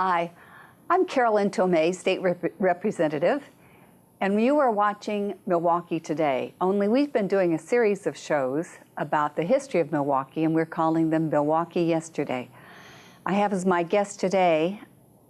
Hi, I'm Carolyn Tomei, State Representative, and you are watching Milwaukee Today. Only we've been doing a series of shows about the history of Milwaukee, and we're calling them Milwaukee Yesterday. I have as my guest today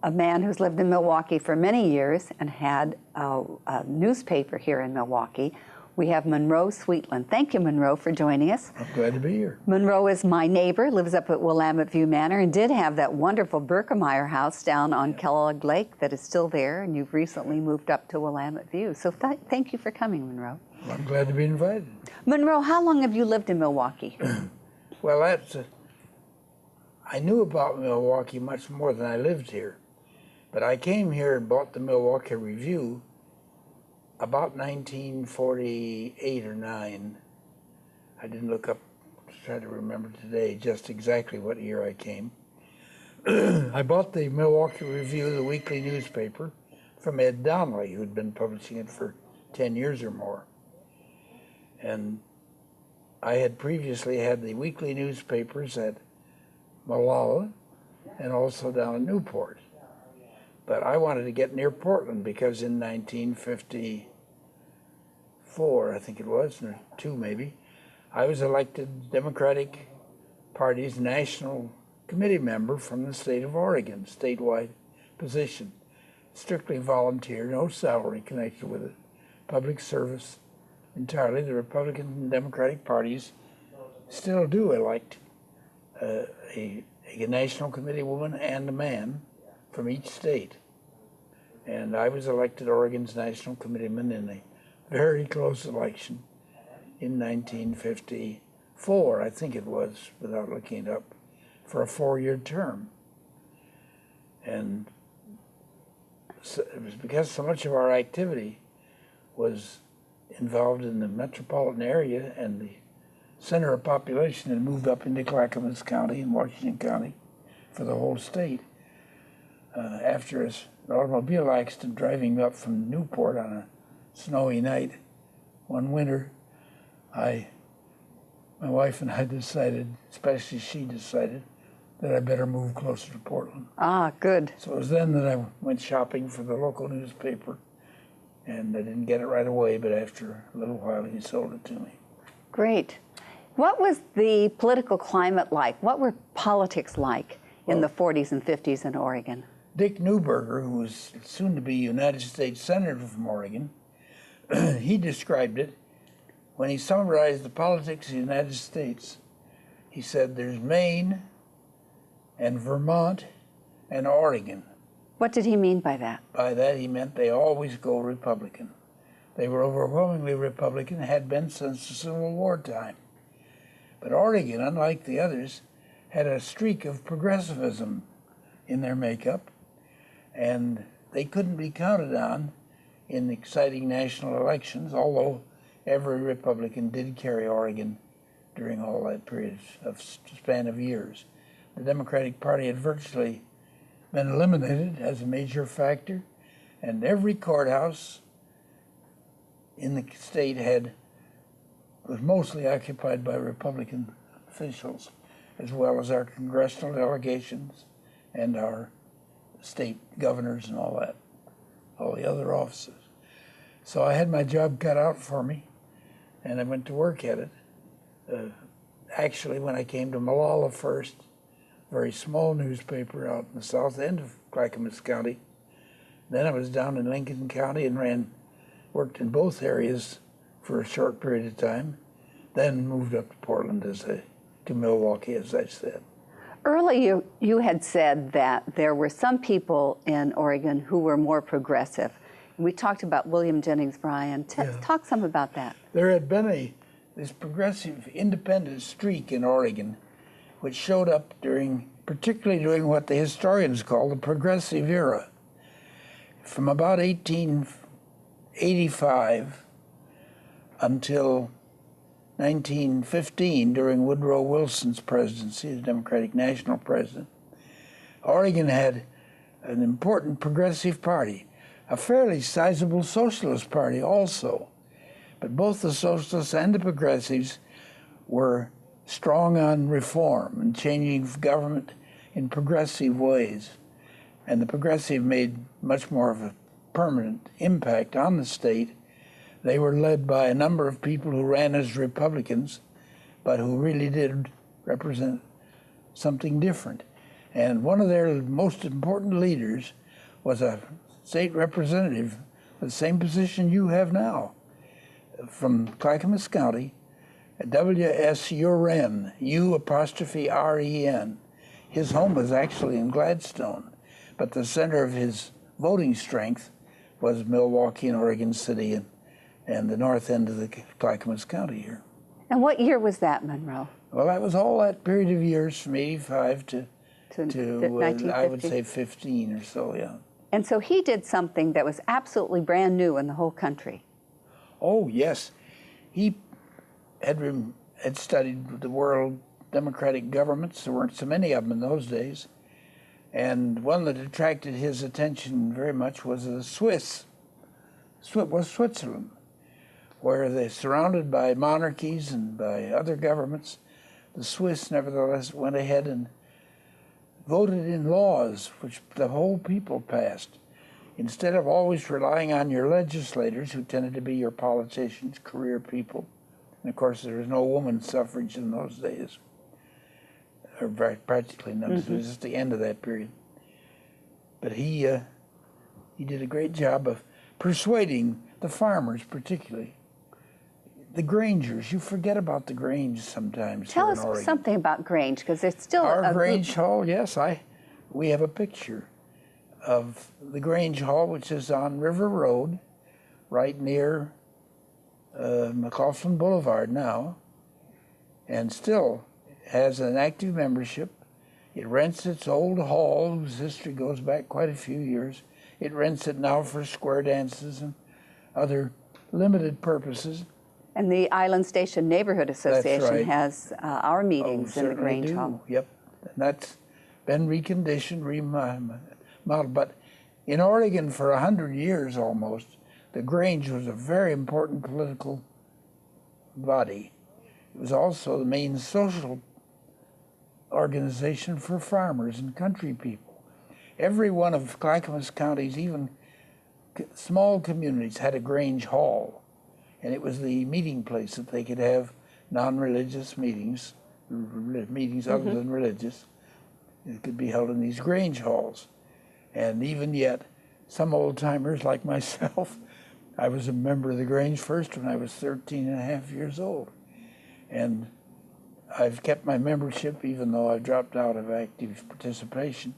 a man who's lived in Milwaukee for many years and had a newspaper here in Milwaukee. We have Monroe Sweetland. Thank you, Monroe, for joining us. I'm glad to be here. Monroe is my neighbor, lives up at Willamette View Manor, and did have that wonderful Berkemeyer house down on Kellogg Lake that is still there, and you've recently moved up to Willamette View. So thank you for coming, Monroe. Well, I'm glad to be invited. Monroe, how long have you lived in Milwaukee? Well, I knew about Milwaukee much more than I lived here. But I came here and bought the Milwaukee Review about 1948 or 9. I didn't look up to try to remember today just exactly what year I came. I bought the Milwaukee Review, the weekly newspaper, from Ed Donnelly, who'd been publishing it for 10 years or more. And I had previously had the weekly newspapers at Molalla and also down in Newport. But I wanted to get near Portland because in 1954, I think it was, or 2 maybe, I was elected Democratic Party's National Committee member from the state of Oregon, statewide position. Strictly volunteer, no salary connected with it. Public service entirely. The Republican and Democratic parties still do elect a National Committee woman and a man from each state. And I was elected Oregon's National Committeeman in a very close election in 1954, I think it was, without looking it up, for a 4-year term. And so it was because so much of our activity was involved in the metropolitan area and the center of population and moved up into Clackamas County and Washington County for the whole state. After an automobile accident driving up from Newport on a snowy night one winter, my wife and I decided, especially she decided, that I better move closer to Portland. Ah, good. So it was then that I went shopping for the local newspaper, and I didn't get it right away, but after a little while he sold it to me. Great. What was the political climate like? What were politics like in the 40s and 50s in Oregon? Dick Newberger, who was soon to be United States Senator from Oregon, he described it when he summarized the politics of the United States. He said, there's Maine and Vermont and Oregon. What did he mean by that? By that he meant they always go Republican. They were overwhelmingly Republican, had been since the Civil War time. But Oregon, unlike the others, had a streak of progressivism in their makeup, and they couldn't be counted on in exciting national elections, although every Republican did carry Oregon during all that period of span of years. The Democratic Party had virtually been eliminated as a major factor, and every courthouse in the state was mostly occupied by Republican officials, as well as our congressional delegations and our state governors and all that, all the other offices. So I had my job cut out for me, and I went to work at it. Actually, when I came to Molalla first, a very small newspaper out in the south end of Clackamas County. Then I was down in Lincoln County and worked in both areas for a short period of time, then moved up to Portland to Milwaukee, as I said. Earlier, you had said that there were some people in Oregon who were more progressive. We talked about William Jennings Bryan. Talk some about that. There had been this progressive independent streak in Oregon, which showed up particularly during what the historians call the progressive era. From about 1885 until 1915, during Woodrow Wilson's presidency, the Democratic National President, Oregon had an important progressive party, a fairly sizable socialist party also. But both the socialists and the progressives were strong on reform and changing government in progressive ways. and the Progressive made much more of a permanent impact on the state. They were led by a number of people who ran as Republicans, but who really did represent something different. And one of their most important leaders was a state representative, the same position you have now, from Clackamas County, W.S. Uren, U''R''E''N. His home was actually in Gladstone, but the center of his voting strength was Milwaukee and Oregon City and the north end of the Clackamas County here. And what year was that, Monroe? Well, that was all that period of years from 85 to I would say 15 or so, yeah. And so he did something that was absolutely brand new in the whole country. Oh, yes. He had studied the world democratic governments. There weren't so many of them in those days. And one that attracted his attention very much was the Switzerland, where they're surrounded by monarchies and by other governments. The Swiss, nevertheless, went ahead and voted in laws which the whole people passed. Instead of always relying on your legislators, who tended to be your politicians, career people, and of course there was no woman suffrage in those days, or practically none. It was just the end of that period. But he did a great job of persuading the farmers, particularly. The Grangers, you forget about the Grange sometimes. Tell us something about Grange, because it's still our Grange Hall. Yes, we have a picture of the Grange Hall, which is on River Road, right near McLaughlin Boulevard now, and still has an active membership. It rents its old hall, whose history goes back quite a few years. It rents it now for square dances and other limited purposes. And the Island Station Neighborhood Association has our meetings in the Grange Hall. Yep, and that's been reconditioned, remodeled. But in Oregon for 100 years almost, the Grange was a very important political body. It was also the main social organization for farmers and country people. Every one of Clackamas County's, even small communities, had a Grange Hall. And it was the meeting place that they could have non-religious meetings, meetings other than religious. It could be held in these Grange halls. And even yet, some old-timers like myself, I was a member of the Grange first when I was 13 and a half years old. And I've kept my membership even though I've dropped out of active participation.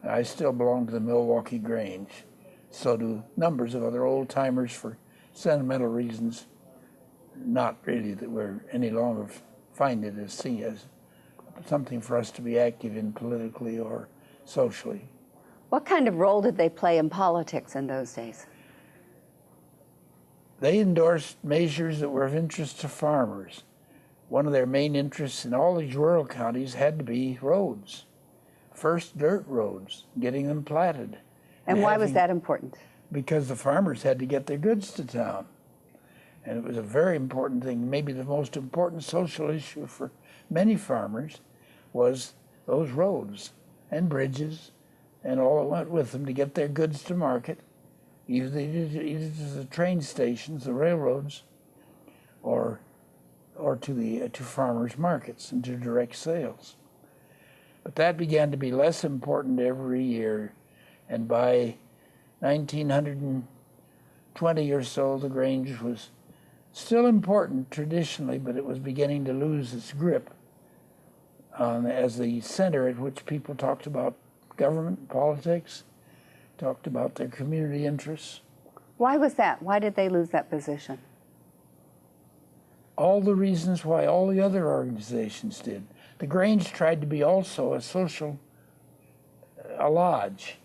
I still belong to the Milwaukee Grange. So do numbers of other old-timers for sentimental reasons, not really that we're any longer find it as seen as something for us to be active in politically or socially. What kind of role did they play in politics in those days? They endorsed measures that were of interest to farmers. One of their main interests in all these rural counties had to be roads. First, dirt roads, getting them platted. And why was that important? Because the farmers had to get their goods to town. And it was a very important thing. Maybe the most important social issue for many farmers was those roads and bridges and all that went with them to get their goods to market, either to the train stations, the railroads, or to farmers' markets and to direct sales. But that began to be less important every year, and by 1920 or so, the Grange was still important traditionally, but it was beginning to lose its grip as the center at which people talked about government, politics, talked about their community interests. Why was that? Why did they lose that position? All the reasons why all the other organizations did. The Grange tried to be also a social lodge.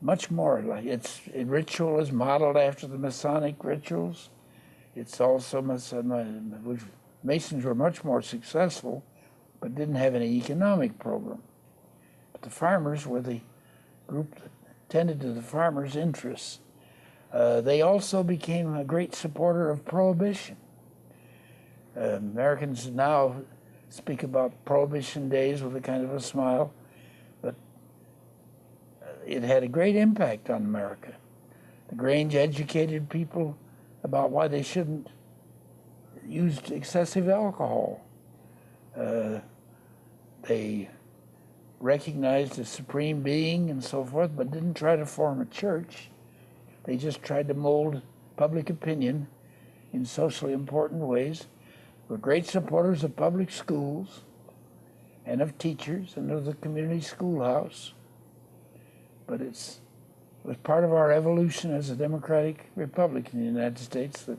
Much more like its ritual is modeled after the Masonic rituals. It's also Masons were much more successful, but didn't have any economic program. But the farmers were the group that tended to the farmers' interests. They also became a great supporter of prohibition. Americans now speak about prohibition days with a kind of a smile, but it had a great impact on America. The Grange educated people about why they shouldn't use excessive alcohol. They recognized a supreme being and so forth, but didn't try to form a church. They just tried to mold public opinion in socially important ways. Were great supporters of public schools and of teachers and of the community schoolhouse. But it was part of our evolution as a democratic republic in the United States that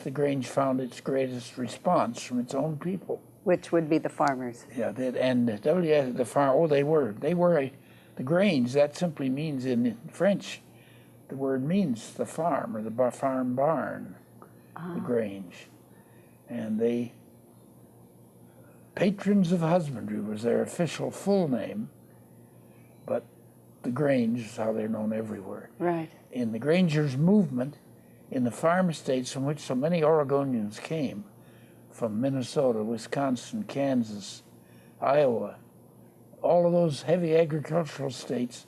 the Grange found its greatest response from its own people. Which would be the farmers. Yeah, the farm. Oh, they were the Grange. That simply means in French, the word means the farm or the farm barn, the Grange, and they patrons of husbandry was their official full name, but the Grange is how they're known everywhere. Right. In the Grangers movement, in the farm states from which so many Oregonians came, from Minnesota, Wisconsin, Kansas, Iowa, all of those heavy agricultural states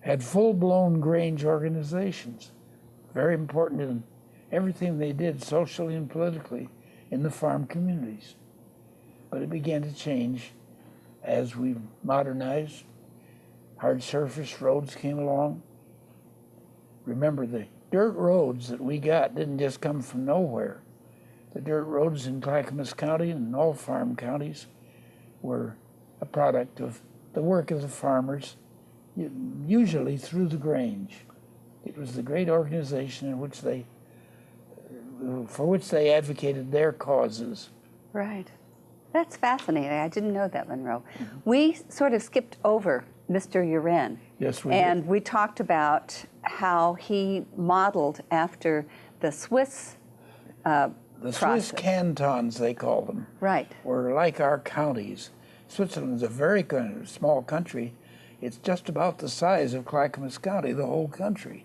had full-blown Grange organizations, very important in everything they did socially and politically in the farm communities. But it began to change as we modernized. Hard surface roads came along. Remember, the dirt roads that we got didn't just come from nowhere. The dirt roads in Clackamas County and in all farm counties were a product of the work of the farmers, usually through the Grange. It was the great organization in which for which they advocated their causes. Right. That's fascinating. I didn't know that, Monroe. We sort of skipped over Mr. Uren. Yes, we And did. we talked about how he modeled after the Swiss The Swiss cantons, they call them, Right. were like our counties. Switzerland's a very small country. It's just about the size of Clackamas County, the whole country,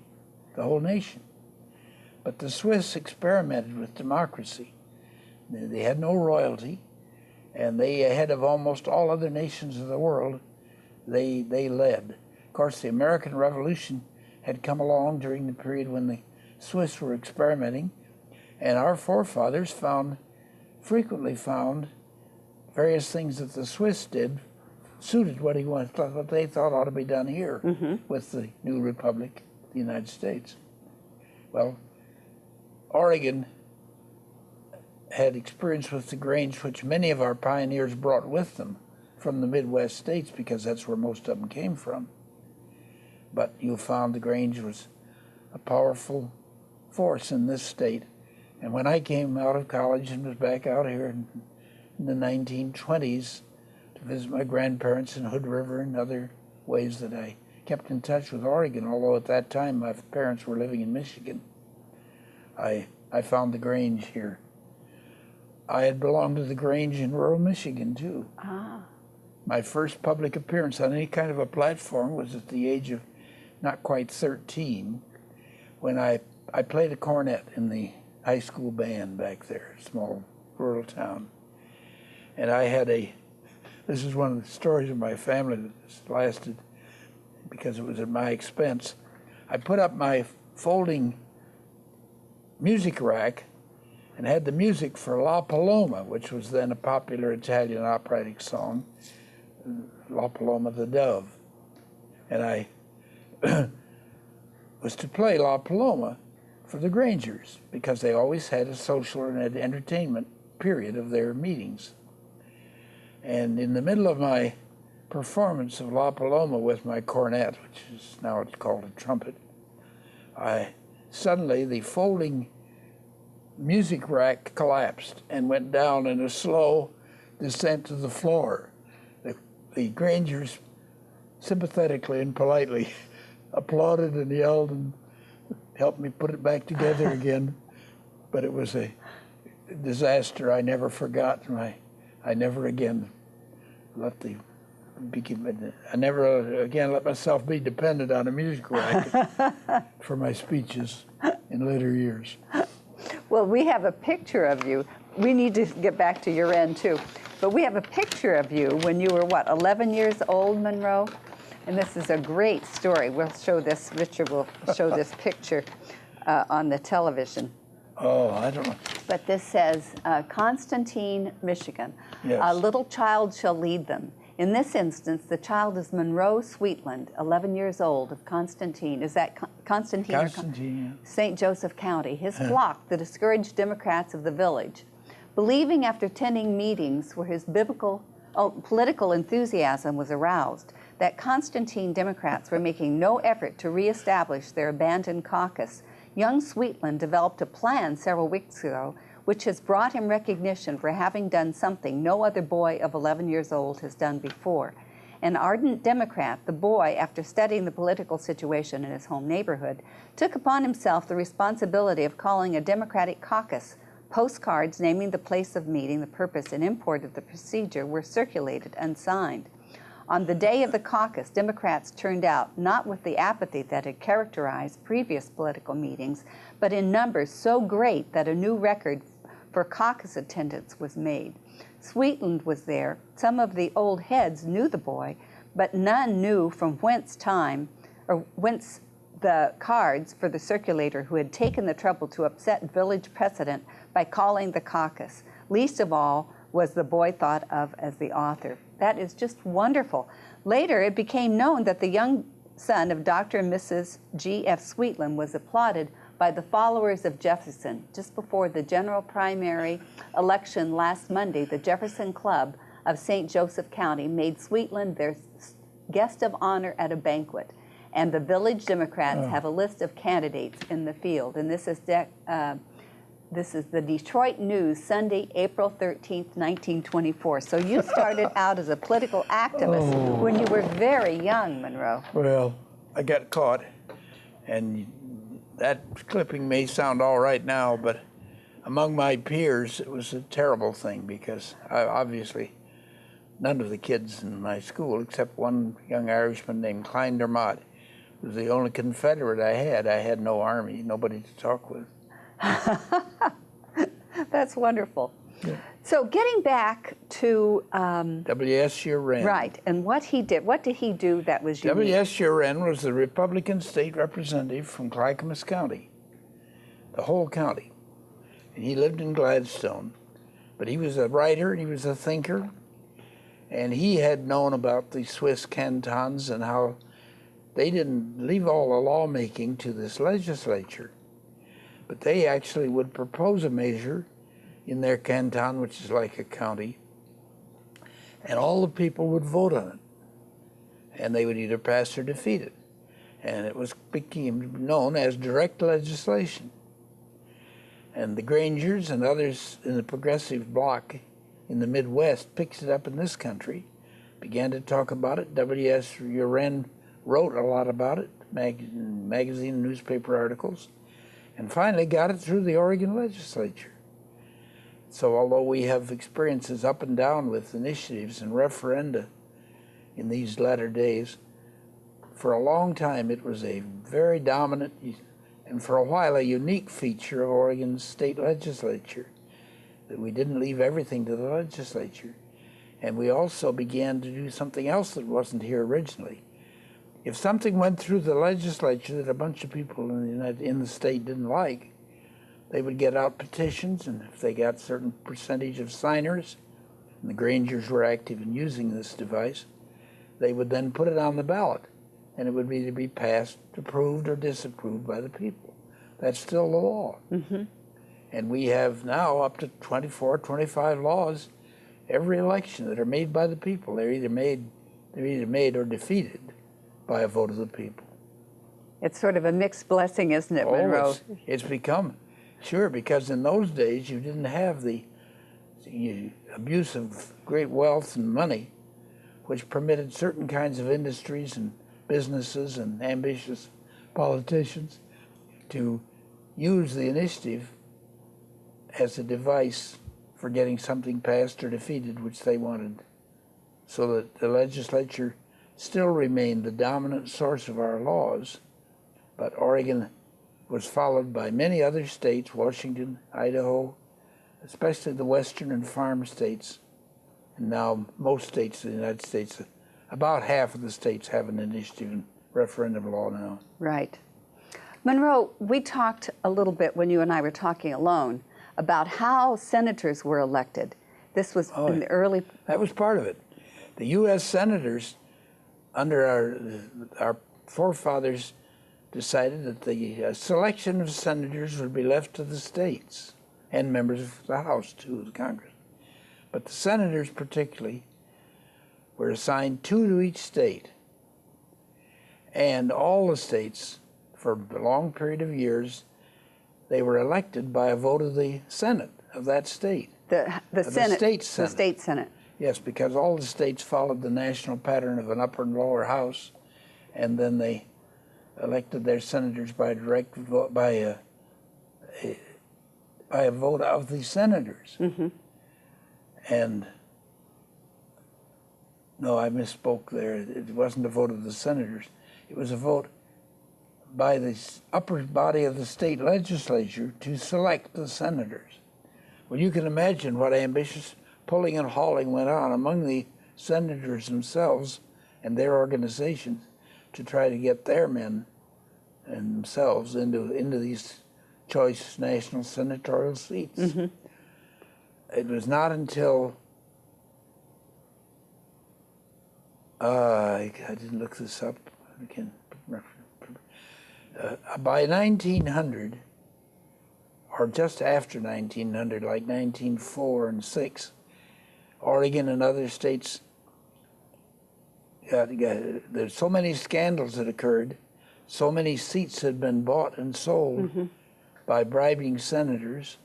the whole nation. But the Swiss experimented with democracy. They had no royalty, and they, ahead of almost all other nations of the world, they led. Of course, the American Revolution had come along during the period when the Swiss were experimenting, and our forefathers frequently found various things that the Swiss did suited what they thought ought to be done here with the new republic, the United States. Well, Oregon had experience with the Grange, which many of our pioneers brought with them from the Midwest states, because that's where most of them came from. But you found the Grange was a powerful force in this state. And when I came out of college and was back out here in the 1920s to visit my grandparents in Hood River and other ways that I kept in touch with Oregon, although at that time my parents were living in Michigan, I found the Grange here. I had belonged to the Grange in rural Michigan, too. Ah. My first public appearance on any kind of a platform was at the age of not quite 13, when I played a cornet in the high school band back there, small rural town. And I had this is one of the stories of my family that lasted because it was at my expense. I put up my folding music rack and had the music for La Paloma, which was then a popular Italian operatic song, La Paloma the Dove. And I was to play La Paloma for the Grangers, because they always had a social and entertainment period of their meetings. And in the middle of my performance of La Paloma with my cornet, which is now it's called a trumpet, suddenly the folding music rack collapsed and went down in a slow descent to the floor. The Grangers sympathetically and politely applauded and yelled and helped me put it back together again. But it was a disaster I never forgot. I never again let myself be dependent on a music rack for my speeches in later years. Well, we have a picture of you. We need to get back to your end, too. But we have a picture of you when you were, what, 11 years old, Monroe? And this is a great story. We'll show this, Richard will show this picture on the television. Oh, I don't know. But this says, Constantine, Michigan. Yes. A little child shall lead them. In this instance, the child is Monroe Sweetland, 11 years old, of Constantine. Is that Constantine? Constantine, yeah. St. Joseph County. His flock, the discouraged Democrats of the village, believing after attending meetings where his political enthusiasm was aroused, that Constantine Democrats were making no effort to reestablish their abandoned caucus, young Sweetland developed a plan several weeks ago which has brought him recognition for having done something no other boy of 11 years old has done before. An ardent Democrat, the boy, after studying the political situation in his home neighborhood, took upon himself the responsibility of calling a Democratic caucus. Postcards naming the place of meeting, the purpose, and import of the procedure were circulated unsigned. On the day of the caucus, Democrats turned out not with the apathy that had characterized previous political meetings, but in numbers so great that a new record for caucus attendance was made. Sweetland was there. Some of the old heads knew the boy, but none knew from whence the cards for the circulator who had taken the trouble to upset village precedent by calling the caucus. Least of all was the boy thought of as the author. That is just wonderful. Later, it became known that the young son of Dr. and Mrs. G.F. Sweetland was applauded by the followers of Jefferson. Just before the general primary election last Monday, the Jefferson Club of St. Joseph County made Sweetland their guest of honor at a banquet. And the village Democrats have a list of candidates in the field. And this is the Detroit News, Sunday, April 13th, 1924. So you started out as a political activist when you were very young, Monroe. Well, I got caught, and that clipping may sound all right now, but among my peers, it was a terrible thing because obviously none of the kids in my school, except one young Irishman named Klein Dermott, was the only Confederate I had. I had no army, nobody to talk with. That's wonderful. Yeah. So getting back to W.S. Uren. Right, and what he did. What did he do that was unique? W.S. Uren was the Republican state representative from Clackamas County, the whole county. And he lived in Gladstone. But he was a writer, and he was a thinker, and he had known about the Swiss cantons and how they didn't leave all the lawmaking to this legislature, but they actually would propose a measure in their canton, which is like a county, and all the people would vote on it, and they would either pass or defeat it, and it became known as direct legislation. And the Grangers and others in the progressive bloc in the Midwest picked it up in this country, began to talk about it. W.S. Uren wrote a lot about it, magazine, newspaper articles, and finally got it through the Oregon legislature. So although we have experiences up and down with initiatives and referenda in these latter days, for a long time it was a very dominant and for a while a unique feature of Oregon's state legislature, that we didn't leave everything to the legislature. And we also began to do something else that wasn't here originally. If something went through the legislature that a bunch of people in the state didn't like, they would get out petitions, and if they got a certain percentage of signers, and the Grangers were active in using this device, they would then put it on the ballot, and it would either be passed, approved, or disapproved by the people. That's still the law. Mm-hmm. And we have now up to 24, 25 laws every election that are made by the people. They're either made or defeated by a vote of the people. It's sort of a mixed blessing, isn't it, Monroe? It's become, sure, because in those days you didn't have the abuse of great wealth and money, which permitted certain kinds of industries and businesses and ambitious politicians to use the initiative as a device for getting something passed or defeated which they wanted, so that the legislature still remained the dominant source of our laws. But Oregon was followed by many other states, Washington, Idaho, especially the western and farm states, and now most states of the United States about half of the states have an initiative and referendum law now. Right. Monroe, we talked a little bit when you and I were talking alone about how senators were elected. This was in the early... That was part of it. The U.S. senators, under our forefathers, decided that the selection of senators would be left to the states and members of the House, too, the Congress. But the senators particularly were assigned 2 to each state. And all the states, for a long period of years, they were elected by a vote of the Senate of that state. The Senate, state Senate. The state Senate. Yes, because all the states followed the national pattern of an upper and lower house, and then they elected their senators by direct vote, by a vote of the senators. Mm-hmm. And no, I misspoke there. It wasn't a vote of the senators. It was a vote by the upper body of the state legislature to select the senators. Well, you can imagine what ambitious pulling and hauling went on among the senators themselves and their organizations to try to get their men and themselves into these choice national senatorial seats. Mm-hmm. It was not until I didn't look this up. I can't by 1900, or just after 1900, like 1904 and 6, Oregon and other states there's so many scandals that occurred, so many seats had been bought and sold Mm-hmm. by bribing senators,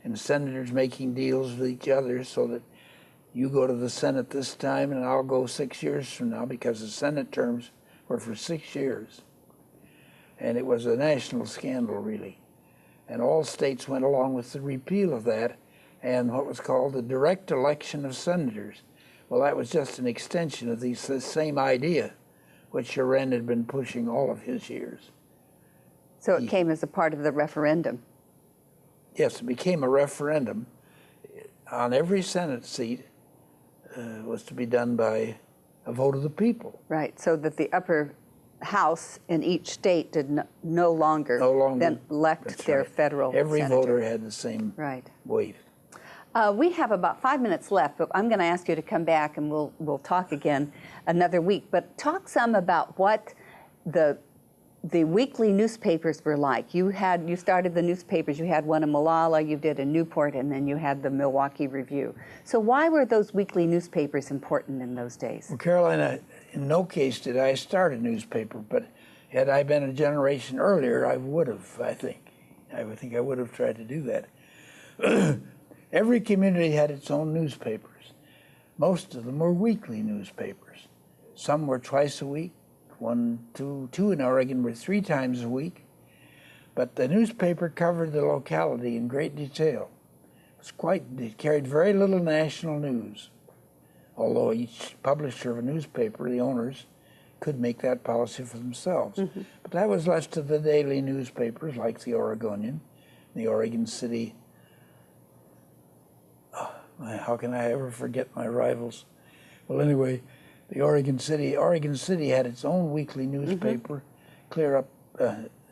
and senators making deals with each other so that you go to the Senate this time and I'll go 6 years from now, because the Senate terms were for 6 years. And it was a national scandal, really. And all states went along with the repeal of that and what was called the direct election of senators. Well, that was just an extension of this same idea, which Sharon had been pushing all of his years. So it came as a part of the referendum. Yes, it became a referendum. On every Senate seat was to be done by a vote of the people. Right, so that the upper house in each state did no longer then elect their federal Every senator. voter had the same weight. We have about 5 minutes left, but I'm going to ask you to come back and we'll talk again another week. But talk some about what the weekly newspapers were like. You started the newspapers. You had one in Molalla, you did in Newport, and then you had the Milwaukee Review. So why were those weekly newspapers important in those days? Well, Carolina, in no case did I start a newspaper, but had I been a generation earlier, I would have, I think. I would have tried to do that. Every community had its own newspapers. Most of them were weekly newspapers. Some were twice a week. Two in Oregon were 3 times a week. But the newspaper covered the locality in great detail. It carried very little national news, although each publisher of a newspaper, the owners, could make that policy for themselves. Mm-hmm. But that was left to the daily newspapers like the Oregonian, the Oregon City. How can I ever forget my rivals? Well, anyway, the Oregon City had its own weekly newspaper, mm-hmm. clear up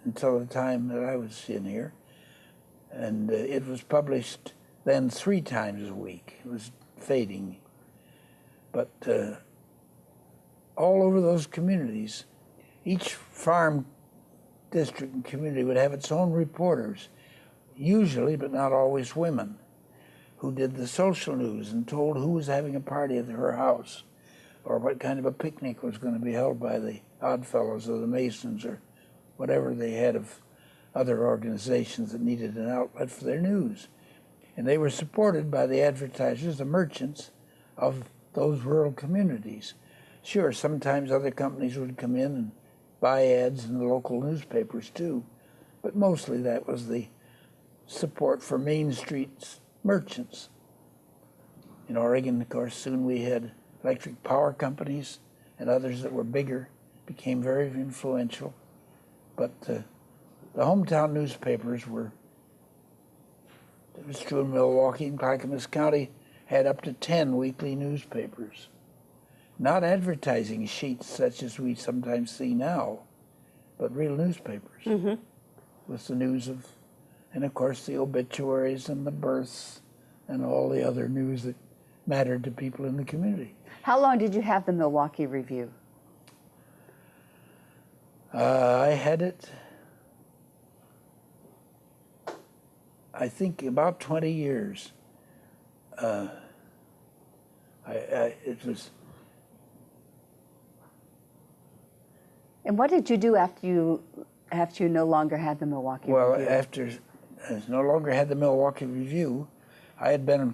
until the time that I was in here. And it was published then 3 times a week. It was fading. But all over those communities, each farm district and community would have its own reporters, usually, but not always, women, who did the social news and told who was having a party at her house, or what kind of a picnic was going to be held by the Oddfellows or the Masons, or whatever they had of other organizations that needed an outlet for their news. And they were supported by the advertisers, the merchants of those rural communities. Sure, sometimes other companies would come in and buy ads in the local newspapers too, but mostly that was the support for Main Street's merchants. In Oregon, of course, soon we had electric power companies and others that were bigger, became very influential. But the hometown newspapers were, it was true in Milwaukee and Clackamas County, had up to 10 weekly newspapers. not advertising sheets such as we sometimes see now, but real newspapers with the news of, and of course the obituaries and the births and all the other news that mattered to people in the community. How long did you have the Milwaukee Review? I had it, I think, about 20 years. It was. And what did you do after you no longer had the Milwaukee Well, Review? after I no longer had the Milwaukee Review, I had been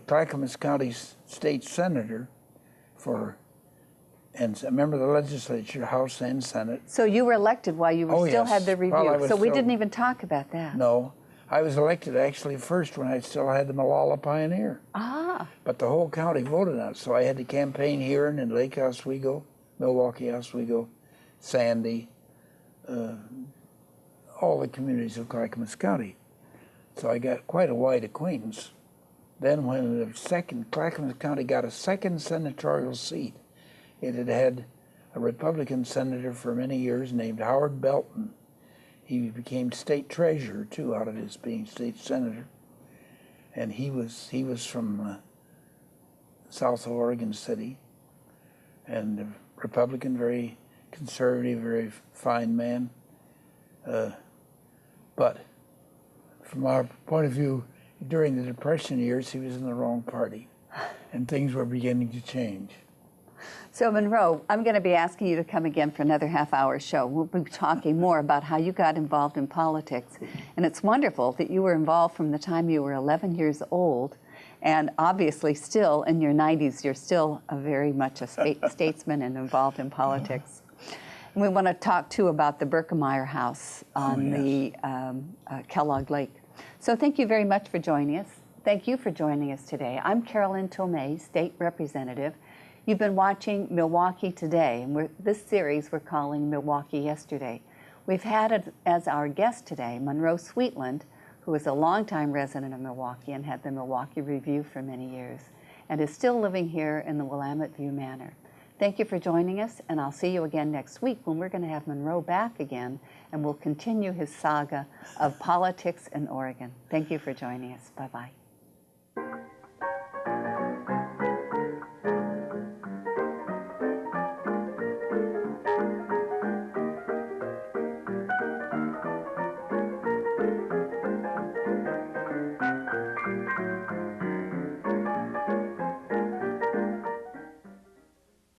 Clackamas County state senator and a member of the legislature, House and Senate. So you were elected while you were still had the Review. So we didn't even talk about that. No. I was elected actually first when I still had the Malala Pioneer. Ah. But the whole county voted on it, so I had to campaign here and in Lake Oswego, Milwaukee, Oswego, Sandy, all the communities of Clackamas County. So I got quite a wide acquaintance. Then when Clackamas County got a second senatorial seat, it had had a Republican senator for many years named Howard Belton. He became state treasurer too out of his being state senator, and he was from south of Oregon City, and a Republican, very conservative, very fine man. But from our point of view, during the Depression years, he was in the wrong party, and things were beginning to change. So Monroe, I'm going to be asking you to come again for another half-hour show. We'll be talking more about how you got involved in politics. And it's wonderful that you were involved from the time you were 11 years old, and obviously still in your 90s, you're still very much a statesman and involved in politics. And we want to talk, too, about the Berkemeyer House on the Kellogg Lake. So thank you very much for joining us. Thank you for joining us today. I'm Carolyn Tomei, State Representative. You've been watching Milwaukee Today, and this series we're calling Milwaukee Yesterday. We've had as our guest today Monroe Sweetland, who is a longtime resident of Milwaukee and had the Milwaukee Review for many years, and is still living here in the Willamette View Manor. Thank you for joining us, and I'll see you again next week when we're going to have Monroe back again, and we'll continue his saga of politics in Oregon. Thank you for joining us. Bye-bye.